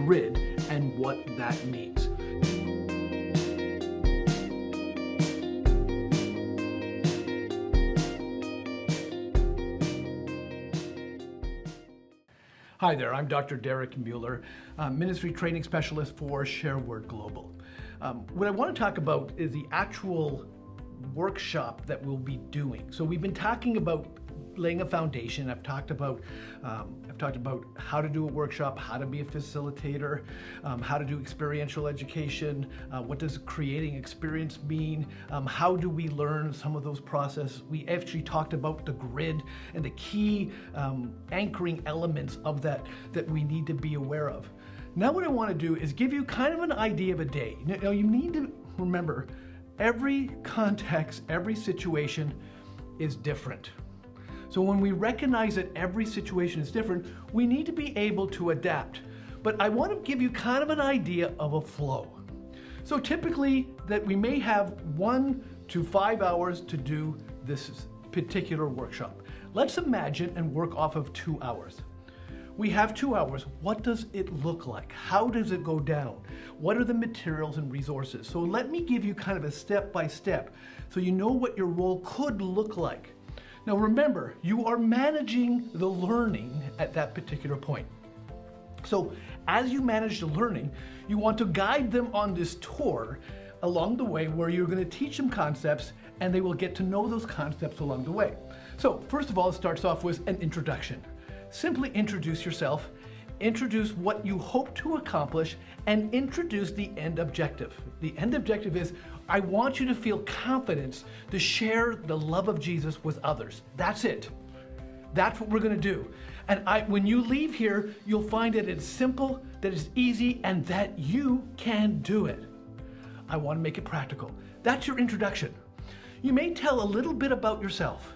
grid and what that means. Hi there, I'm Dr. Derek Mueller, Ministry Training Specialist for ShareWord Global. What I want to talk about is the actual workshop that we'll be doing. So we've been talking about laying a foundation. I've talked about how to do a workshop, how to be a facilitator, how to do experiential education, what does creating experience mean, how do we learn some of those processes. We actually talked about the grid and the key anchoring elements of that we need to be aware of. Now what I want to do is give you kind of an idea of a day. Now you need to remember, every context, every situation is different. So when we recognize that every situation is different, we need to be able to adapt. But I want to give you kind of an idea of a flow. So typically that we may have 1 to 5 hours to do this particular workshop. Let's imagine and work off of 2 hours. We have 2 hours. What does it look like? How does it go down? What are the materials and resources? So let me give you kind of a step-by-step so you know what your role could look like. Now remember, you are managing the learning at that particular point. So as you manage the learning, you want to guide them on this tour along the way where you're going to teach them concepts and they will get to know those concepts along the way. So first of all, it starts off with an introduction. Simply introduce yourself, introduce what you hope to accomplish, and introduce the end objective. The end objective is, I want you to feel confidence to share the love of Jesus with others. That's it. That's what we're going to do. And when you leave here, you'll find that it's simple, that it's easy, and that you can do it. I want to make it practical. That's your introduction. You may tell a little bit about yourself,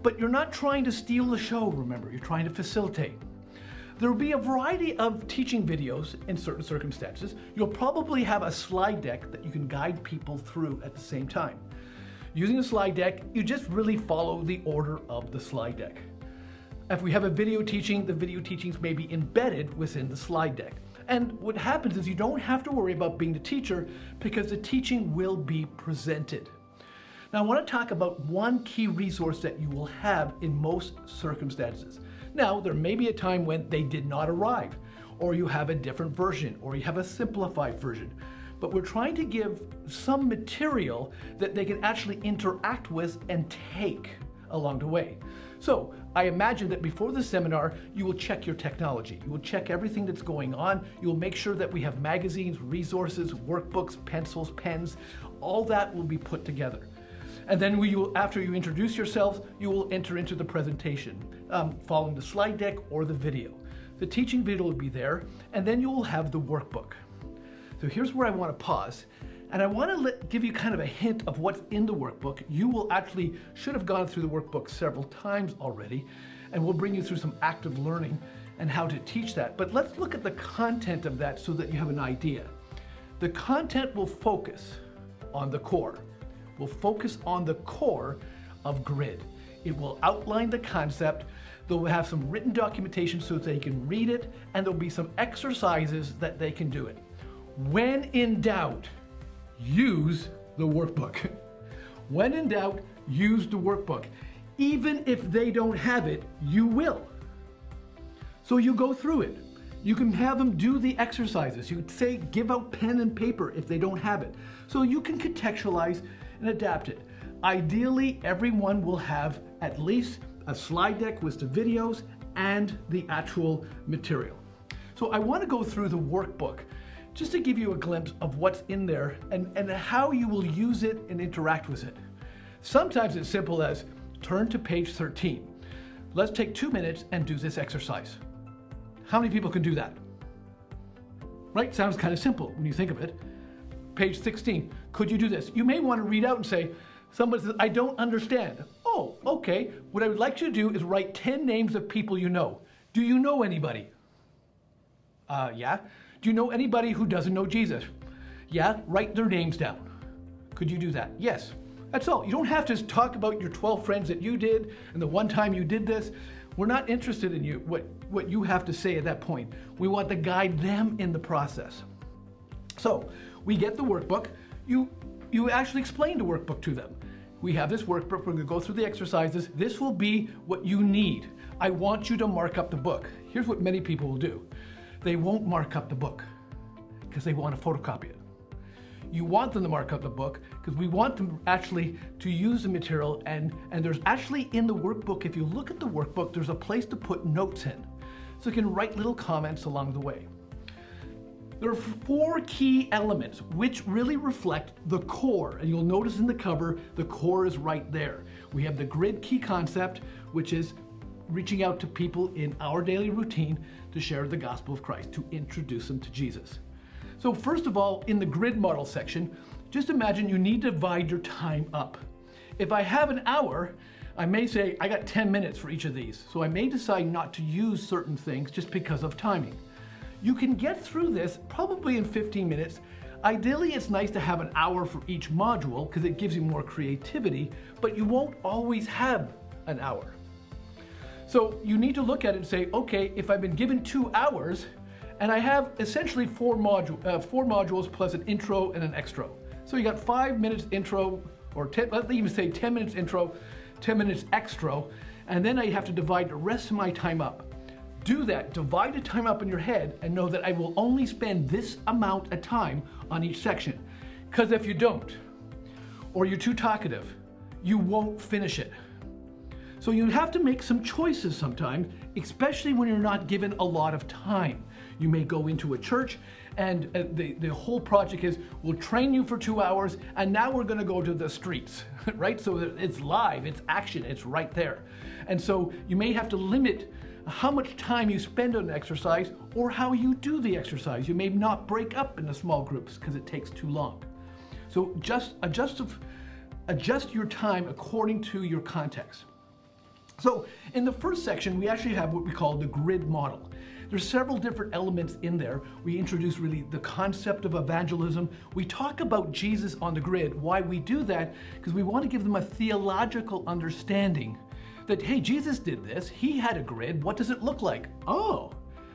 but you're not trying to steal the show, remember, you're trying to facilitate. There will be a variety of teaching videos in certain circumstances. You'll probably have a slide deck that you can guide people through at the same time. Using a slide deck, you just really follow the order of the slide deck. If we have a video teaching, the video teachings may be embedded within the slide deck. And what happens is you don't have to worry about being the teacher because the teaching will be presented. Now I want to talk about one key resource that you will have in most circumstances. Now, there may be a time when they did not arrive, or you have a different version, or you have a simplified version. But we're trying to give some material that they can actually interact with and take along the way. So I imagine that before the seminar, you will check your technology. You will check everything that's going on. You will make sure that we have magazines, resources, workbooks, pencils, pens. All that will be put together. And then after you introduce yourselves, you will enter into the presentation, following the slide deck or the video. The teaching video will be there, and then you will have the workbook. So here's where I want to pause, and I want to give you kind of a hint of what's in the workbook. You should have gone through the workbook several times already, and we'll bring you through some active learning and how to teach that. But let's look at the content of that so that you have an idea. The content will focus on the core. Will focus on the core of grid. It will outline the concept. They'll have some written documentation so that they can read it, and there'll be some exercises that they can do it. When in doubt, use the workbook. When in doubt, use the workbook. Even if they don't have it, you will. So you go through it. You can have them do the exercises. You could say, give out pen and paper if they don't have it. So you can contextualize and adapt it. Ideally, everyone will have at least a slide deck with the videos and the actual material. So I want to go through the workbook just to give you a glimpse of what's in there and how you will use it and interact with it. Sometimes it's simple as turn to page 13. Let's take 2 minutes and do this exercise. How many people can do that? Right? Sounds kind of simple when you think of it. Page 16, could you do this? You may want to read out and say, somebody says, I don't understand. Oh, okay. What I would like you to do is write 10 names of people you know. Do you know anybody? Yeah. Do you know anybody who doesn't know Jesus? Yeah, write their names down. Could you do that? Yes. That's all. You don't have to talk about your 12 friends that you did and the one time you did this. We're not interested in what you have to say at that point. We want to guide them in the process. So we get the workbook. You actually explain the workbook to them. We have this workbook. We're going to go through the exercises. This will be what you need. I want you to mark up the book. Here's what many people will do. They won't mark up the book because they want to photocopy it. You want them to mark up the book because we want them actually to use the material, and there's actually in the workbook, if you look at the workbook, there's a place to put notes in. So you can write little comments along the way. There are 4 key elements which really reflect the core, and you'll notice in the cover, the core is right there. We have the grid key concept, which is reaching out to people in our daily routine to share the gospel of Christ, to introduce them to Jesus. So first of all, in the grid model section, just imagine you need to divide your time up. If I have an hour, I may say I got 10 minutes for each of these. So I may decide not to use certain things just because of timing. You can get through this probably in 15 minutes. Ideally, it's nice to have an hour for each module because it gives you more creativity, but you won't always have an hour. So you need to look at it and say, okay, if I've been given 2 hours, and I have essentially 4 modules plus an intro and an extra. So you got 5 minutes intro, or 10, let's even say 10 minutes intro, 10 minutes extra, and then I have to divide the rest of my time up. Do that, divide the time up in your head and know that I will only spend this amount of time on each section. Because if you don't, or you're too talkative, you won't finish it. So you have to make some choices sometimes, especially when you're not given a lot of time. You may go into a church and the whole project is, we'll train you for 2 hours and now we're gonna go to the streets, right? So it's live, it's action, it's right there. And so you may have to limit how much time you spend on exercise or how you do the exercise. You may not break up into small groups because it takes too long. So just adjust your time according to your context. So in the first section, we actually have what we call the grid model. There's several different elements in there. We introduce really the concept of evangelism. We talk about Jesus on the grid. Why we do that? Because we want to give them a theological understanding that, hey, Jesus did this. He had a grid. What does it look like? Oh,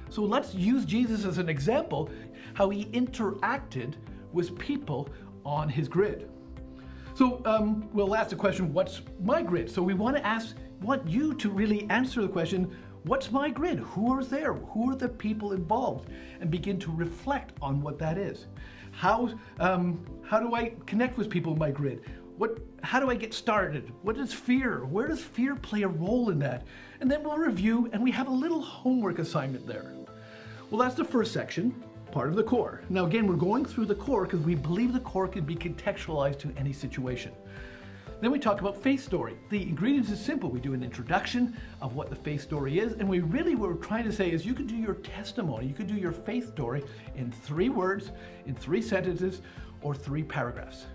so let's use Jesus as an example, how he interacted with people on his grid. So we'll ask the question, what's my grid? So we want you to really answer the question, what's my grid? Who is there? Who are the people involved? And begin to reflect on what that is. How do I connect with people in my grid? How do I get started? What is fear? Where does fear play a role in that? And then we'll review, and we have a little homework assignment there. Well, that's the first section, part of the core. Now again, we're going through the core because we believe the core can be contextualized to any situation. Then we talk about faith story. The ingredients is simple. We do an introduction of what the faith story is, and what we're trying to say is you can do your testimony, you can do your faith story in 3 words, in 3 sentences, or 3 paragraphs.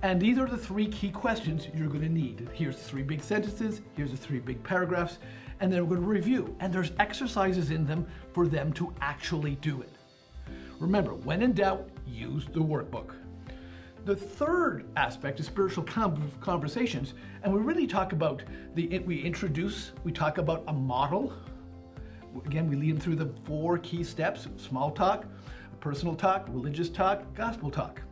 And these are the 3 key questions you're going to need. Here's 3 big sentences, here's the 3 big paragraphs, and then we're going to review. And there's exercises in them for them to actually do it. Remember, when in doubt, use the workbook. The third aspect is spiritual conversations, and we really talk about we talk about a model. Again, we lead them through the 4 key steps: small talk, personal talk, religious talk, gospel talk.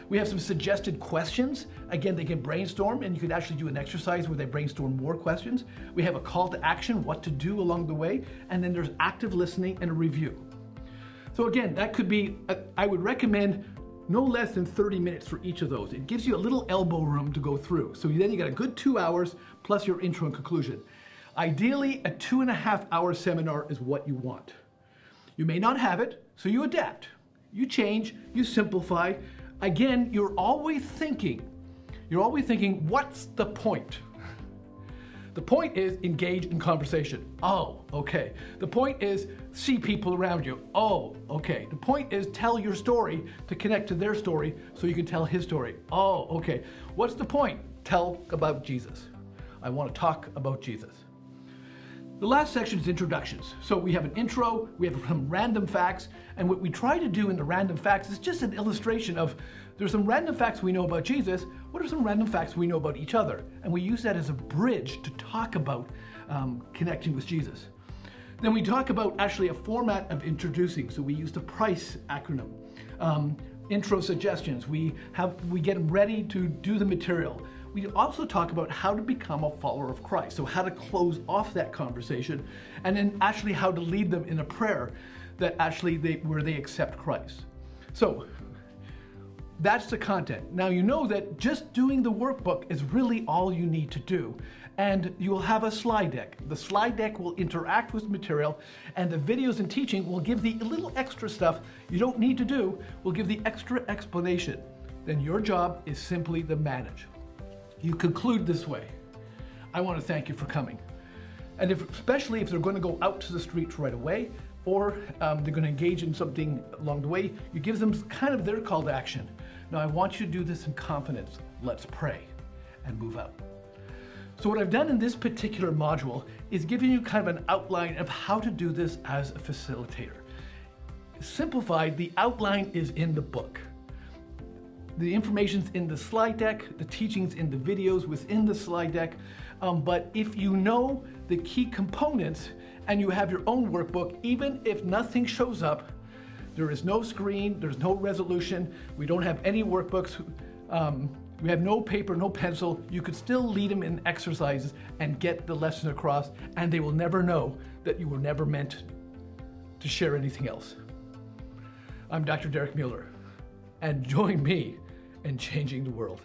We have some suggested questions. Again, they can brainstorm, and you could actually do an exercise where they brainstorm more questions. We have a call to action, what to do along the way, and then there's active listening and a review. So again, that could be, I would recommend no less than 30 minutes for each of those. It gives you a little elbow room to go through. So then you got a good 2 hours plus your intro and conclusion. Ideally, a 2.5-hour seminar is what you want. You may not have it, so you adapt. You change, you simplify. Again, you're always thinking, what's the point? The point is engage in conversation. Oh, okay. The point is see people around you. Oh, okay. The point is tell your story to connect to their story so you can tell his story. Oh, okay. What's the point? Tell about Jesus. I want to talk about Jesus. The last section is introductions. So we have an intro, we have some random facts, and what we try to do in the random facts is just an illustration of there's some random facts we know about Jesus, what are some random facts we know about each other? And we use that as a bridge to talk about connecting with Jesus. Then we talk about actually a format of introducing. So we use the PRICE acronym. Intro suggestions. We get them ready to do the material. We also talk about how to become a follower of Christ. So how to close off that conversation, and then actually how to lead them in a prayer that actually where they accept Christ. So that's the content. Now you know that just doing the workbook is really all you need to do. And you will have a slide deck. The slide deck will interact with material, and the videos and teaching will give the little extra stuff you don't need to do, will give the extra explanation. Then your job is simply to manage. You conclude this way. I want to thank you for coming. And especially if they're going to go out to the streets right away, or they're going to engage in something along the way, you give them kind of their call to action. Now I want you to do this in confidence. Let's pray and move out. So what I've done in this particular module is giving you kind of an outline of how to do this as a facilitator. Simplified, the outline is in the book. The information's in the slide deck, the teaching's in the videos within the slide deck, but if you know the key components and you have your own workbook, even if nothing shows up, there is no screen, there's no resolution, we don't have any workbooks, we have no paper, no pencil, you could still lead them in exercises and get the lesson across, and they will never know that you were never meant to share anything else. I'm Dr. Derek Mueller, and join me in changing the world.